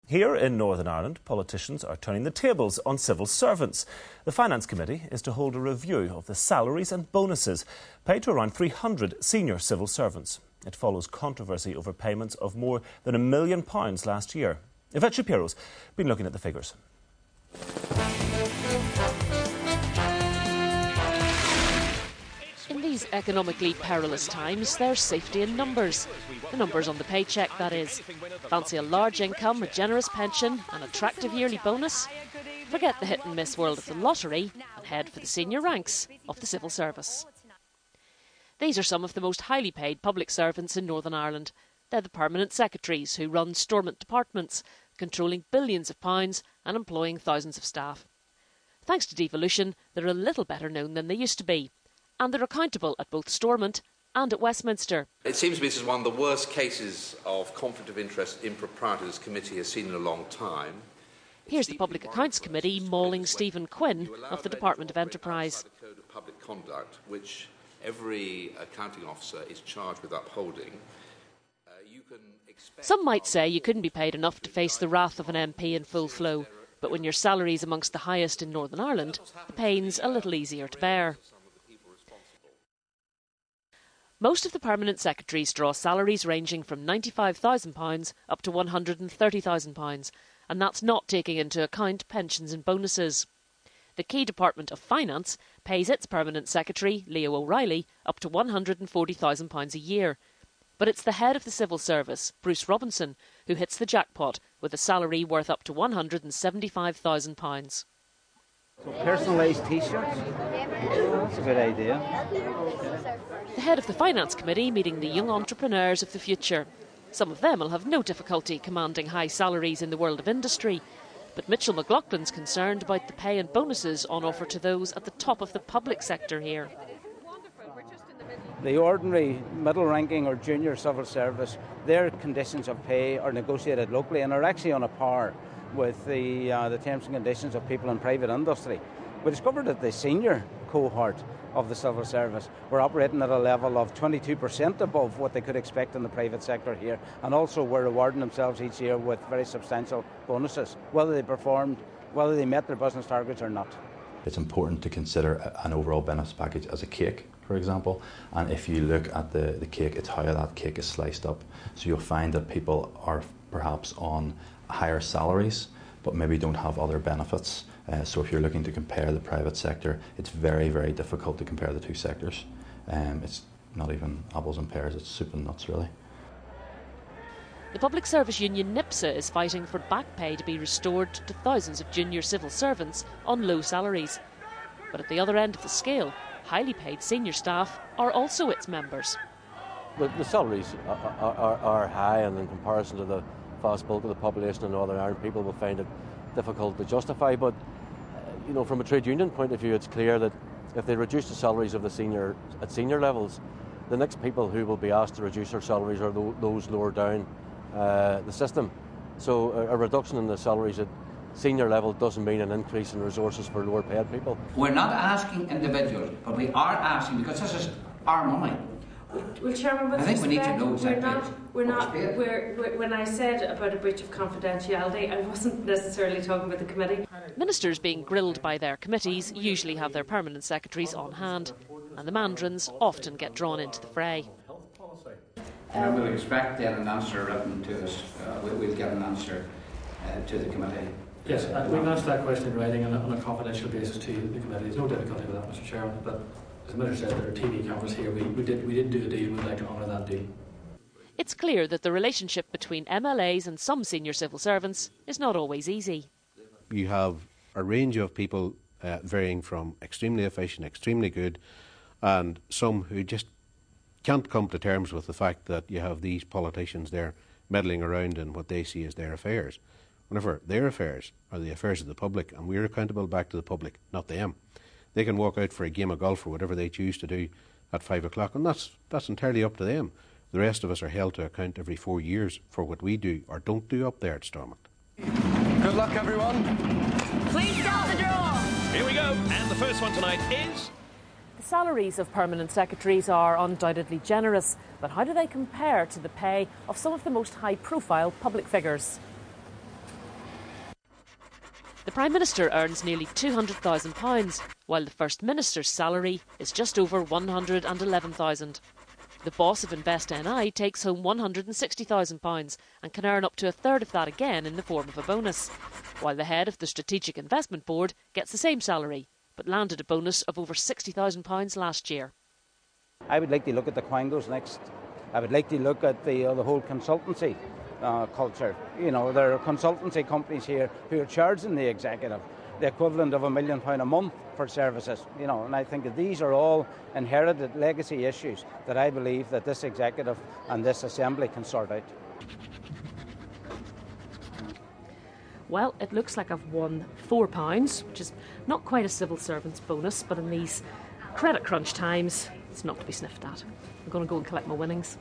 Here in Northern Ireland, politicians are turning the tables on civil servants. The Finance Committee is to hold a review of the salaries and bonuses paid to around 300 senior civil servants. It follows controversy over payments of more than £1 million last year. Yvette Shapiro's been looking at the figures. In these economically perilous times, there's safety in numbers. The numbers on the paycheck, that is. Fancy a large income, a generous pension, an attractive yearly bonus? Forget the hit-and-miss world of the lottery and head for the senior ranks of the civil service. These are some of the most highly paid public servants in Northern Ireland. They're the permanent secretaries who run stormont departments, controlling billions of pounds and employing thousands of staff. Thanks to devolution, they're a little better known than they used to be. And they're accountable at both Stormont and at Westminster. It seems to me this is one of the worst cases of conflict of interest impropriety this committee has seen in a long time. Here's the Public Accounts Committee mauling Stephen Quinn of the Department of Enterprise. The Code of Public Conduct, which every accounting officer is charged with upholding. Some might say you couldn't be paid enough to face the wrath of an MP in full flow, but when your salary's amongst the highest in Northern Ireland, the pain's a little easier to bear. Most of the permanent secretaries draw salaries ranging from £95,000 up to £130,000, and that's not taking into account pensions and bonuses. The key Department of Finance pays its permanent secretary, Leo O'Reilly, up to £140,000 a year. But it's the head of the civil service, Bruce Robinson, who hits the jackpot with a salary worth up to £175,000. So personalised T-shirts? That's a good idea. The head of the Finance Committee meeting the young entrepreneurs of the future. Some of them will have no difficulty commanding high salaries in the world of industry. But Mitchell McLaughlin's concerned about the pay and bonuses on offer to those at the top of the public sector here. The ordinary middle-ranking or junior civil service, their conditions of pay are negotiated locally and are actually on a par with the terms and conditions of people in private industry. We discovered that the senior cohort of the civil service were operating at a level of 22% above what they could expect in the private sector here, and also were rewarding themselves each year with very substantial bonuses, whether they performed, whether they met their business targets or not. It's important to consider an overall benefits package as a cake, for example, and if you look at the cake, it's how that cake is sliced up. So you'll find that people are perhaps on higher salaries, but maybe don't have other benefits. So if you're looking to compare the private sector, it's very, very difficult to compare the two sectors. It's not even apples and pears, it's soup and nuts, really. The Public Service Union NIPSA is fighting for back pay to be restored to thousands of junior civil servants on low salaries. But at the other end of the scale, highly paid senior staff are also its members. The salaries are high, and in comparison to the vast bulk of the population in Northern Ireland, people will find it difficult to justify. But you know, from a trade union point of view, it's clear that if they reduce the salaries of the senior levels, the next people who will be asked to reduce their salaries are those lower down the system. So a reduction in the salaries at senior level doesn't mean an increase in resources for lower paid people. We're not asking individuals, but we are asking, because this is our money. Well, Chairman, with I think we need to know respect, when I said about a breach of confidentiality, I wasn't necessarily talking about the committee. Ministers being grilled by their committees usually have their permanent secretaries on hand, and the mandarins often get drawn into the fray. We'll expect then an answer written to us. We'll get an answer to the committee. Yes, we've asked that question in writing on a confidential basis to the committee. There's no difficulty with that, Mr. Chairman, but as the Minister said, there are TV cameras here. We did do a deal. We'd like to honour that deal. It's clear that the relationship between MLAs and some senior civil servants is not always easy. You have a range of people varying from extremely efficient, extremely good, and some who just can't come to terms with the fact that you have these politicians there meddling around in what they see as their affairs. Whenever their affairs are the affairs of the public, and we're accountable back to the public, not them. They can walk out for a game of golf or whatever they choose to do at 5 o'clock, and that's entirely up to them. The rest of us are held to account every 4 years for what we do or don't do up there at Stormont. Good luck, everyone. Please start the draw. Here we go, and the first one tonight is... The salaries of permanent secretaries are undoubtedly generous, but how do they compare to the pay of some of the most high-profile public figures? The Prime Minister earns nearly £200,000, while the First Minister's salary is just over £111,000. The boss of Invest NI takes home £160,000 and can earn up to a third of that again in the form of a bonus, while the head of the Strategic Investment Board gets the same salary, but landed a bonus of over £60,000 last year. I would like to look at the quangos next. I would like to look at the whole consultancy culture. You know, there are consultancy companies here who are charging the executive the equivalent of £1 million a month for services. You know, and I think that these are all inherited legacy issues that I believe that this executive and this assembly can sort out. Well, it looks like I've won £4, which is not quite a civil servant's bonus, but in these credit crunch times, it's not to be sniffed at. I'm going to go and collect my winnings.